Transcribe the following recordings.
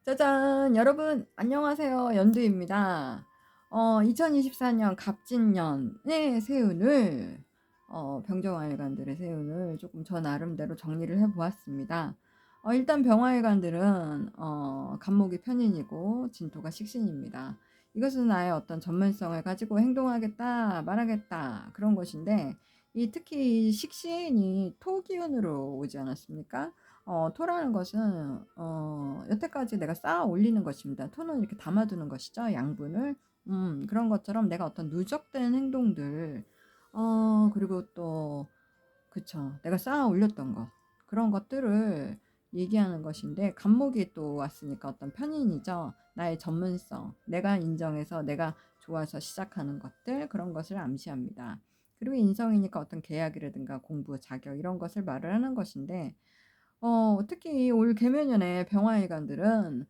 짜잔! 여러분 안녕하세요. 연두입니다. 2024년 갑진년의 세운을 병정화일관들의 세운을 조금 저 나름대로 정리를 해 보았습니다. 일단 병화일관들은 간목이 편인이고 진토가 식신입니다. 이것은 나의 어떤 전문성을 가지고 행동하겠다, 말하겠다 그런 것인데 특히 식신이 토기운으로 오지 않았습니까? 토라는 것은 여태까지 내가 쌓아 올리는 것입니다. 토는 이렇게 담아두는 것이죠. 양분을. 그런 것처럼 내가 어떤 누적된 행동들, 그리고 또, 그쵸. 내가 쌓아 올렸던 것. 그런 것들을 얘기하는 것인데, 간목이 또 왔으니까 어떤 편인이죠. 나의 전문성, 내가 인정해서 내가 좋아서 시작하는 것들, 그런 것을 암시합니다. 그리고 인성이니까 어떤 계약이라든가 공부, 자격, 이런 것을 말을 하는 것인데, 특히 올 개묘년에 병화일관들은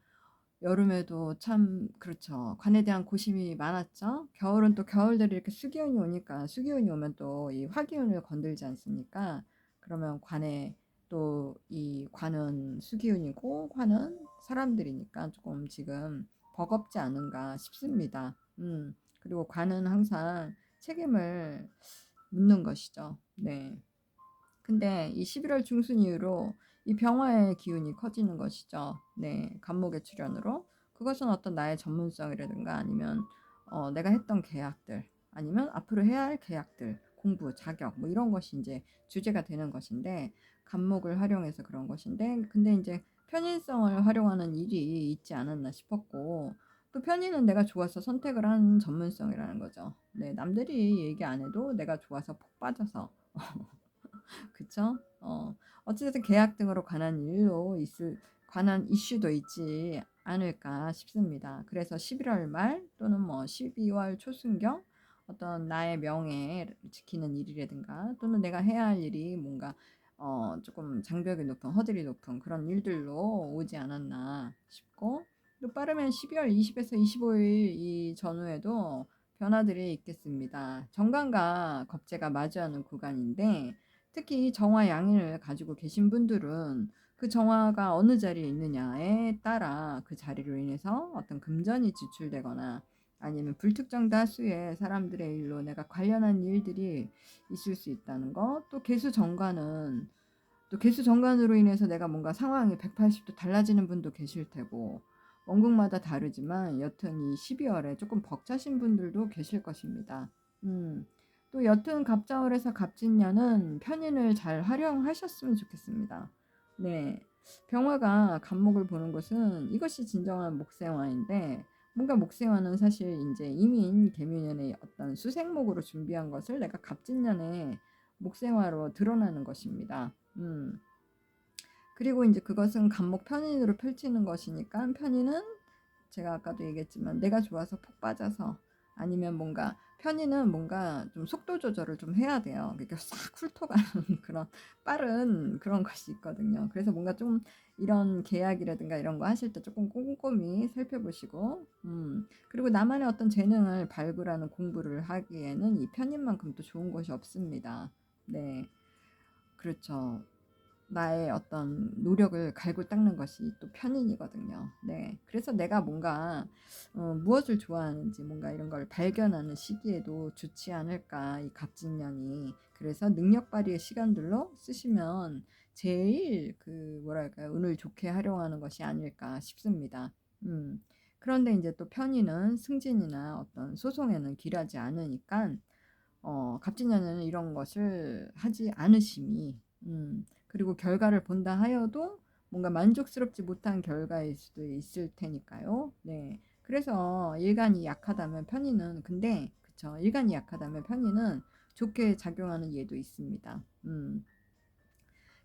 여름에도 참 그렇죠. 관에 대한 고심이 많았죠. 겨울은 또 겨울대로 이렇게 수기운이 오니까 수기운이 오면 또 이 화기운을 건들지 않습니까? 그러면 관에 또 이 관은 수기운이고 화는 사람들이니까 조금 지금 버겁지 않은가 싶습니다. 그리고 관은 항상 책임을 묻는 것이죠. 네. 근데 이 11월 중순 이후로 이 병화의 기운이 커지는 것이죠. 네, 간목의 출현으로. 그것은 어떤 나의 전문성이라든가 아니면 내가 했던 계약들 아니면 앞으로 해야 할 계약들, 공부, 자격 뭐 이런 것이 이제 주제가 되는 것인데 간목을 활용해서 그런 것인데 근데 이제 편인성을 활용하는 일이 있지 않았나 싶었고 또 편인은 내가 좋아서 선택을 한 전문성이라는 거죠. 네, 남들이 얘기 안 해도 내가 좋아서 푹 빠져서 그쵸? 어찌됐든 계약 등으로 관한 일로 관한 이슈도 있지 않을까 싶습니다. 그래서 11월 말 또는 뭐 12월 초순경 어떤 나의 명예를 지키는 일이라든가 또는 내가 해야 할 일이 뭔가 조금 장벽이 높은 허들이 높은 그런 일들로 오지 않았나 싶고 또 빠르면 12월 20에서 25일 이 전후에도 변화들이 있겠습니다. 정관과 겁재가 마주하는 구간인데 특히 정화 양인을 가지고 계신 분들은 그 정화가 어느 자리에 있느냐에 따라 그 자리로 인해서 어떤 금전이 지출되거나 아니면 불특정 다수의 사람들의 일로 내가 관련한 일들이 있을 수 있다는 것. 또 개수 정관으로 인해서 내가 뭔가 상황이 180도 달라지는 분도 계실 테고 원국마다 다르지만 여튼 이 12월에 조금 벅차신 분들도 계실 것입니다. 음. 또 여튼 갑자월에서 갑진년은 편인을 잘 활용하셨으면 좋겠습니다. 네. 병화가 갑목을 보는 것은 이것이 진정한 목생화인데 뭔가 목생화는 사실 이제 이민 개묘년에 어떤 수생목으로 준비한 것을 내가 갑진년에 목생화로 드러나는 것입니다. 그리고 이제 그것은 갑목 편인으로 펼치는 것이니까 편인은 제가 아까도 얘기했지만 내가 좋아서 푹 빠져서 아니면 뭔가 편의는 뭔가 좀 속도 조절을 좀 해야 돼요. 그러니까 싹 훑어가는 그런 빠른 그런 것이 있거든요. 그래서 뭔가 좀 이런 계약이라든가 이런 거 하실 때 조금 꼼꼼히 살펴보시고, 그리고 나만의 어떤 재능을 발굴하는 공부를 하기에는 이 편인만큼 또 좋은 것이 없습니다. 네, 그렇죠. 나의 어떤 노력을 갈고 닦는 것이 또 편인이거든요. 네. 그래서 내가 뭔가 무엇을 좋아하는지 뭔가 이런 걸 발견하는 시기에도 좋지 않을까 이 갑진년이. 그래서 능력 발휘의 시간들로 쓰시면 제일 그 뭐랄까요 운을 좋게 활용하는 것이 아닐까 싶습니다. 음. 그런데 이제 또 편인은 승진이나 어떤 소송에는 길하지 않으니까 갑진년에는 이런 것을 하지 않으심이 그리고 결과를 본다 하여도 뭔가 만족스럽지 못한 결과일 수도 있을 테니까요. 네. 그래서 일간이 약하다면 편의는 근데 그쵸. 일간이 약하다면 편의는 좋게 작용하는 예도 있습니다.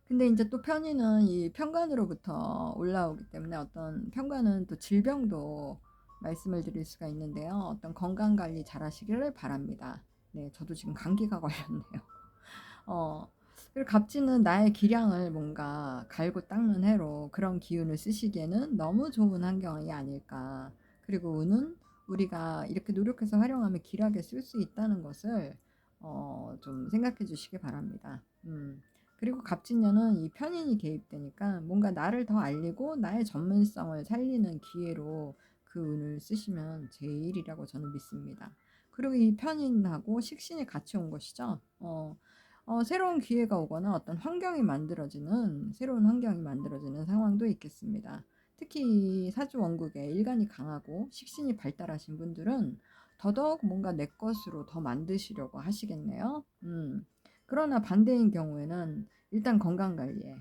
근데 이제 또 편의는 이 편관으로부터 올라오기 때문에 어떤 편관은 또 질병도 말씀을 드릴 수가 있는데요. 어떤 건강 관리 잘 하시기를 바랍니다. 네, 저도 지금 감기가 걸렸네요. 어, 그리고 갑진은 나의 기량을 뭔가 갈고 닦는 해로 그런 기운을 쓰시기에는 너무 좋은 환경이 아닐까. 그리고 운은 우리가 이렇게 노력해서 활용하면 길하게 쓸 수 있다는 것을 좀 생각해 주시기 바랍니다. 그리고 갑진년은 이 편인이 개입되니까 뭔가 나를 더 알리고 나의 전문성을 살리는 기회로 그 운을 쓰시면 제일이라고 저는 믿습니다. 그리고 이 편인하고 식신이 같이 온 것이죠. 새로운 기회가 오거나 어떤 환경이 만들어지는 새로운 환경이 만들어지는 상황도 있겠습니다. 특히 사주 원국에 일간이 강하고 식신이 발달하신 분들은 더더욱 뭔가 내 것으로 더 만드시려고 하시겠네요. 그러나 반대인 경우에는 일단 건강 관리에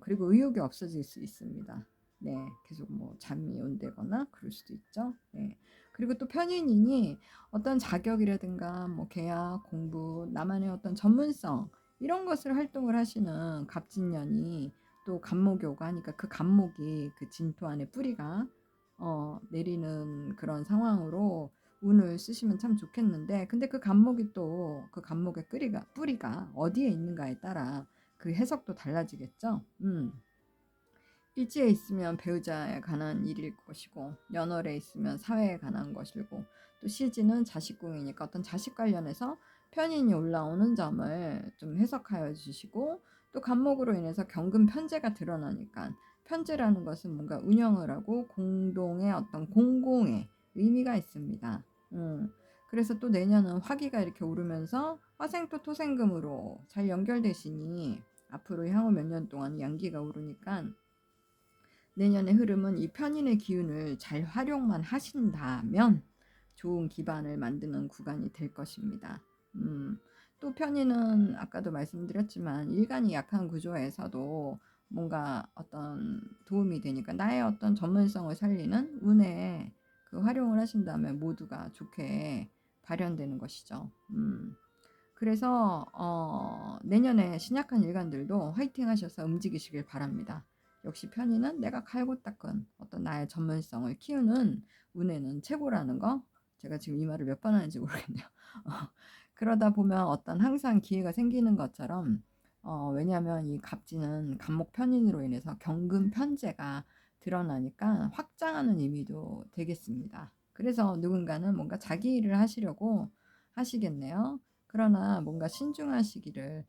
그리고 의욕이 없어질 수 있습니다. 네, 계속 뭐 잠이 온다거나 그럴 수도 있죠. 네. 그리고 또 편인이니 어떤 자격이라든가 뭐 계약, 공부, 나만의 어떤 전문성 이런 것을 활동을 하시는 갑진년이 또 갑목이 오고 하니까 그 갑목이 그 진토 안에 뿌리가 내리는 그런 상황으로 운을 쓰시면 참 좋겠는데 근데 그 갑목이 또 그 갑목의 뿌리가 어디에 있는가에 따라 그 해석도 달라지겠죠. 일지에 있으면 배우자에 관한 일일 것이고 연월에 있으면 사회에 관한 것이고 또 시지는 자식궁이니까 어떤 자식 관련해서 편인이 올라오는 점을 좀 해석하여 주시고 또 갑목으로 인해서 경금 편제가 드러나니까 편제라는 것은 뭔가 운영을 하고 공동의 어떤 공공의 의미가 있습니다. 그래서 또 내년은 화기가 이렇게 오르면서 화생토 토생금으로 잘 연결되시니 앞으로 향후 몇 년 동안 양기가 오르니까 내년의 흐름은 이 편인의 기운을 잘 활용만 하신다면 좋은 기반을 만드는 구간이 될 것입니다. 또 편인은 아까도 말씀드렸지만 일간이 약한 구조에서도 뭔가 어떤 도움이 되니까 나의 어떤 전문성을 살리는 운에 그 활용을 하신다면 모두가 좋게 발현되는 것이죠. 그래서 내년에 신약한 일간들도 화이팅 하셔서 움직이시길 바랍니다. 역시 편의는 내가 갈고 닦은 어떤 나의 전문성을 키우는 운에는 최고라는 거 제가 지금 이 말을 몇 번 하는지 모르겠네요. 그러다 보면 어떤 항상 기회가 생기는 것처럼 왜냐하면 이 갑진은 갑목 편인으로 인해서 경금 편제가 드러나니까 확장하는 의미도 되겠습니다. 그래서 누군가는 뭔가 자기 일을 하시려고 하시겠네요. 그러나 뭔가 신중하시기를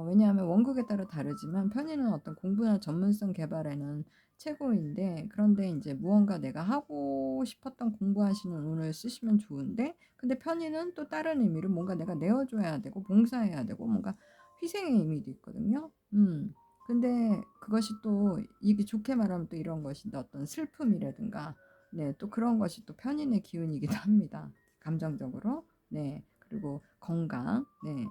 왜냐하면 원국에 따라 다르지만 편의는 어떤 공부나 전문성 개발에는 최고인데 그런데 이제 무언가 내가 하고 싶었던 공부하시는 운을 쓰시면 좋은데 근데 편의는 또 다른 의미로 뭔가 내가 내어줘야 되고 봉사해야 되고 뭔가 희생의 의미도 있거든요. 근데 그것이 또 이게 좋게 말하면 또 이런 것인데 어떤 슬픔이라든가 네, 또 그런 것이 또 편인의 기운이기도 합니다. 감정적으로. 네. 그리고 건강. 네.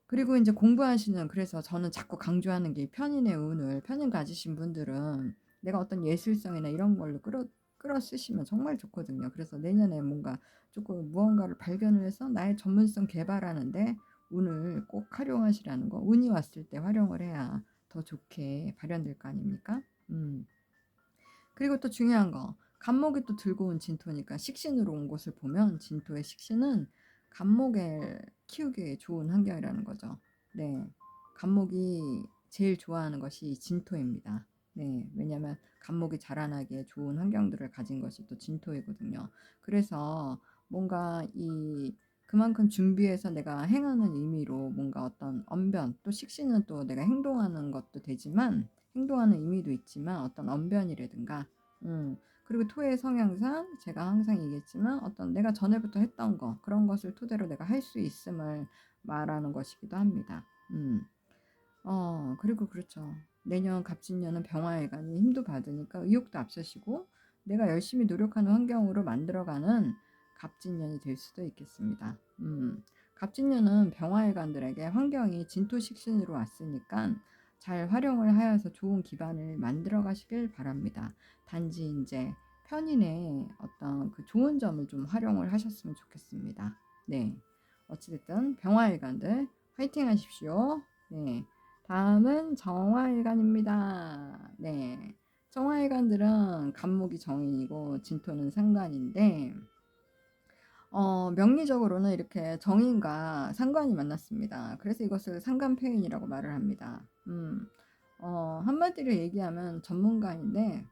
그리고 이제 공부하시는 그래서 저는 자꾸 강조하는 게 편인의 운을 편인 가지신 분들은 내가 어떤 예술성이나 이런 걸로 끌어 쓰시면 정말 좋거든요. 그래서 내년에 뭔가 조금 무언가를 발견을 해서 나의 전문성 개발하는데 운을 꼭 활용하시라는 거. 운이 왔을 때 활용을 해야 더 좋게 발현될 거 아닙니까? 그리고 또 중요한 거. 갑목이 또 들고 온 진토니까 식신으로 온 것을 보면 진토의 식신은 갑목에 키우기에 좋은 환경이라는 거죠. 네. 갑목이 제일 좋아하는 것이 진토입니다. 네. 왜냐면 갑목이 자라나기에 좋은 환경들을 가진 것이 또 진토이거든요. 그래서 뭔가 그만큼 준비해서 내가 행하는 의미로 뭔가 어떤 언변, 또 식신은 또 내가 행동하는 것도 되지만 행동하는 의미도 있지만 어떤 언변이라든가 그리고 토의 성향상 제가 항상 얘기했지만 어떤 내가 전에부터 했던 거 그런 것을 토대로 내가 할 수 있음을 말하는 것이기도 합니다. 그리고 그렇죠. 내년 갑진년은 병화일간이 힘도 받으니까 의욕도 앞서시고 내가 열심히 노력하는 환경으로 만들어가는 갑진년이 될 수도 있겠습니다. 갑진년은 병화일간들에게 환경이 진토식신으로 왔으니까 잘 활용을 하여서 좋은 기반을 만들어 가시길 바랍니다. 단지 이제 편인의 어떤 그 좋은 점을 좀 활용을 하셨으면 좋겠습니다. 네. 어찌됐든 병화일간들 화이팅 하십시오. 네. 다음은 정화일간입니다. 네. 정화일간들은 갑목이 정인이고 진토는 상관인데 명리적으로는 이렇게 정인과 상관이 만났습니다. 그래서 이것을 상관폐인이라고 말을 합니다. 한마디로 얘기하면 전문가인데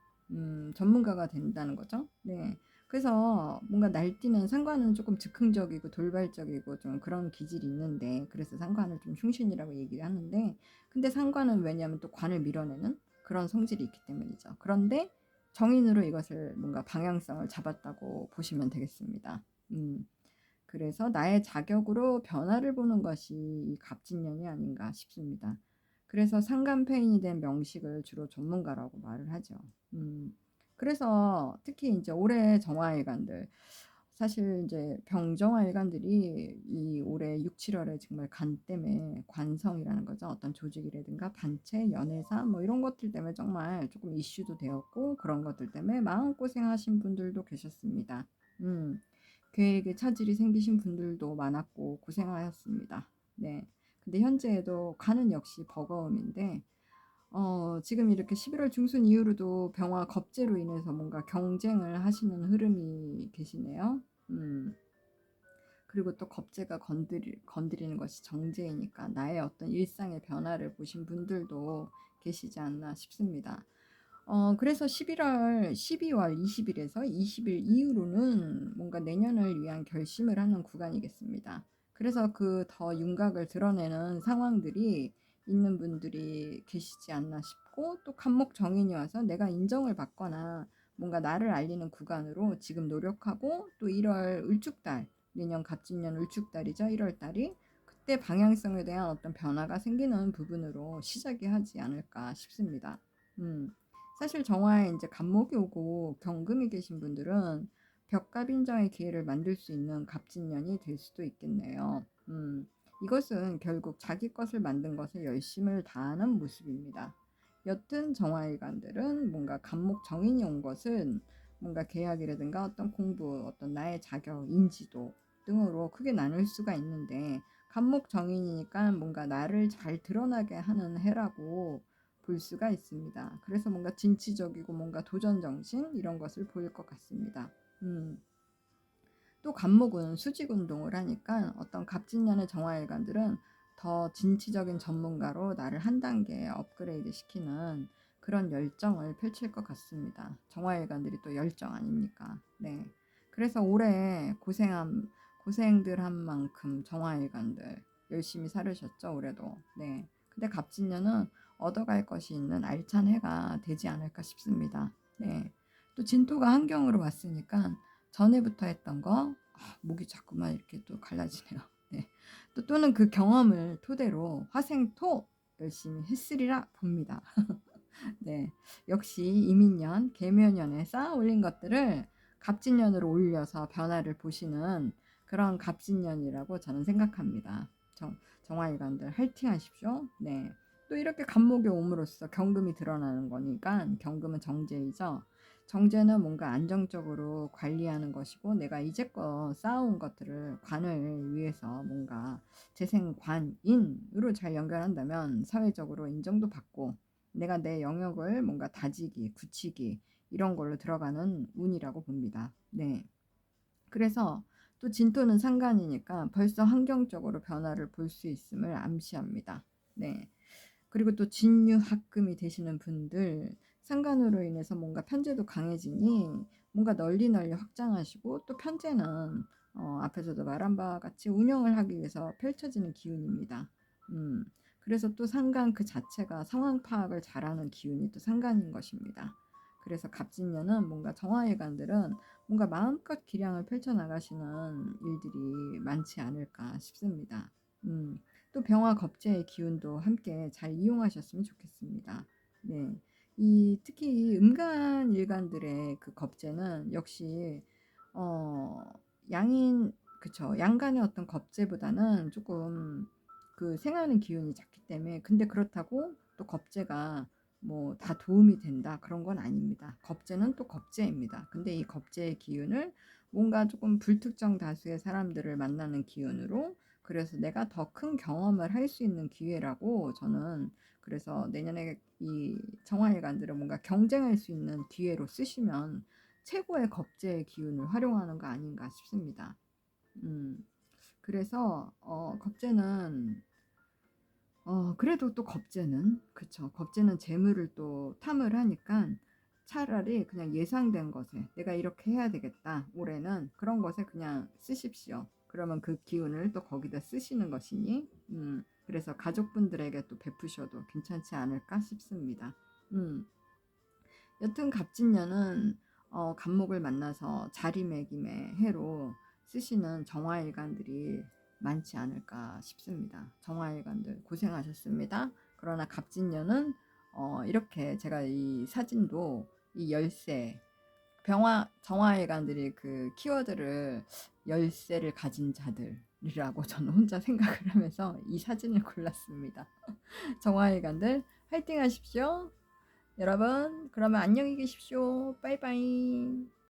전문가가 된다는 거죠. 네. 그래서 뭔가 날뛰는 상관은 조금 즉흥적이고 돌발적이고 좀 그런 기질이 있는데, 그래서 상관을 좀 흉신이라고 얘기를 하는데, 근데 상관은 왜냐하면 또 관을 밀어내는 그런 성질이 있기 때문이죠. 그런데 정인으로 이것을 뭔가 방향성을 잡았다고 보시면 되겠습니다. 그래서 나의 자격으로 변화를 보는 것이 이 갑진년이 아닌가 싶습니다. 그래서 상간폐인이 된 명식을 주로 전문가라고 말을 하죠. 그래서 특히 이제 올해 정화일간들, 사실 이제 병정화일간들이 이 올해 6, 7월에 정말 간 때문에 관성이라는 거죠. 어떤 조직이라든가 단체, 연애사 뭐 이런 것들 때문에 정말 조금 이슈도 되었고, 그런 것들 때문에 마음고생하신 분들도 계셨습니다. 계획에 차질이 생기신 분들도 많았고 고생하였습니다. 네. 근데 현재에도 간은 역시 버거움인데, 지금 이렇게 11월 중순 이후로도 병화 겁재로 인해서 뭔가 경쟁을 하시는 흐름이 계시네요. 그리고 또 겁재가 건드리는 것이 정제이니까 나의 어떤 일상의 변화를 보신 분들도 계시지 않나 싶습니다. 그래서 12월 20일에서 20일 이후로는 뭔가 내년을 위한 결심을 하는 구간이겠습니다. 그래서 그 더 윤곽을 드러내는 상황들이 있는 분들이 계시지 않나 싶고, 또 간목 정인이 와서 내가 인정을 받거나 뭔가 나를 알리는 구간으로 지금 노력하고, 또 1월 을축달, 내년 갑진년 을축달이죠. 1월 달이 그때 방향성에 대한 어떤 변화가 생기는 부분으로 시작이 하지 않을까 싶습니다. 사실 정화에 이제 간목이 오고 경금이 계신 분들은 벽갑인정의 기회를 만들 수 있는 갑진년이 될 수도 있겠네요. 이것은 결국 자기 것을 만든 것에 열심을 다하는 모습입니다. 여튼 정화일관들은 뭔가 간목 정인이 온 것은 뭔가 계약이라든가 어떤 공부, 어떤 나의 자격, 인지도 등으로 크게 나눌 수가 있는데, 간목 정인이니까 뭔가 나를 잘 드러나게 하는 해라고 볼 수가 있습니다. 그래서 뭔가 진취적이고 뭔가 도전 정신 이런 것을 보일 것 같습니다. 또 간목은 수직 운동을 하니까 어떤 갑진년의 정화일관들은 더 진취적인 전문가로 나를 한 단계 업그레이드 시키는 그런 열정을 펼칠 것 같습니다. 정화일관들이 또 열정 아닙니까? 네. 그래서 올해 고생들 한 만큼 정화일관들 열심히 살으셨죠, 올해도. 네. 근데 갑진년은 얻어갈 것이 있는 알찬 해가 되지 않을까 싶습니다. 네. 또 진토가 한경으로 왔으니까 전에부터 했던 거, 목이 자꾸만 이렇게 또 갈라지네요. 네. 또는 그 경험을 토대로 화생토 열심히 했으리라 봅니다. 네. 역시 이민년, 계묘년에 쌓아 올린 것들을 갑진년으로 올려서 변화를 보시는 그런 갑진년이라고 저는 생각합니다. 정화일관들 화이팅 하십시오. 네. 또 이렇게 간목이 옴으로써 경금이 드러나는 거니까, 경금은 정제이죠. 정제는 뭔가 안정적으로 관리하는 것이고, 내가 이제껏 쌓아온 것들을 관을 위해서 뭔가 재생관인으로 잘 연결한다면 사회적으로 인정도 받고, 내가 내 영역을 뭔가 다지기, 굳히기 이런 걸로 들어가는 운이라고 봅니다. 네. 그래서 또 진토는 상간이니까 벌써 환경적으로 변화를 볼 수 있음을 암시합니다. 네. 그리고 또 진유합금이 되시는 분들, 상간으로 인해서 뭔가 편제도 강해지니 뭔가 널리 확장하시고, 또 편제는 앞에서도 말한 바와 같이 운영을 하기 위해서 펼쳐지는 기운입니다. 그래서 또 상간 그 자체가 상황 파악을 잘하는 기운이 또 상간인 것입니다. 그래서 갑진년은 뭔가 정화일관들은 뭔가 마음껏 기량을 펼쳐나가시는 일들이 많지 않을까 싶습니다. 또 병화 겁재의 기운도 함께 잘 이용하셨으면 좋겠습니다. 네. 특히 음간 일간들의 그 겁재는 역시 어 양인 그쵸. 양간의 어떤 겁재보다는 조금 그 생하는 기운이 작기 때문에, 근데 그렇다고 또 겁재가 뭐 다 도움이 된다 그런 건 아닙니다. 겁재는 또 겁재입니다. 근데 이 겁재의 기운을 뭔가 조금 불특정 다수의 사람들을 만나는 기운으로, 그래서 내가 더 큰 경험을 할 수 있는 기회라고 저는, 그래서 내년에 이 정화일관들은 뭔가 경쟁할 수 있는 기회로 쓰시면 최고의 겁재의 기운을 활용하는 거 아닌가 싶습니다. 그래서 겁재는 그래도 또 겁재는 그쵸. 겁재는 재물을 또 탐을 하니까 차라리 그냥 예상된 것에 내가 이렇게 해야 되겠다 올해는 그런 것에 그냥 쓰십시오. 그러면 그 기운을 또 거기다 쓰시는 것이니 그래서 가족분들에게 또 베푸셔도 괜찮지 않을까 싶습니다. 여튼 갑진년은 갑목을 만나서 자리매김의 해로 쓰시는 정화일간들이 많지 않을까 싶습니다. 정화일간들 고생하셨습니다. 그러나 갑진년은 이렇게 제가 이 사진도 이 열쇠 정화일간들이 그 키워드를 열쇠를 가진 자들이라고 저는 혼자 생각을 하면서 이 사진을 골랐습니다. 정화일간들 화이팅 하십시오. 여러분, 그러면 안녕히 계십시오. 빠이빠이.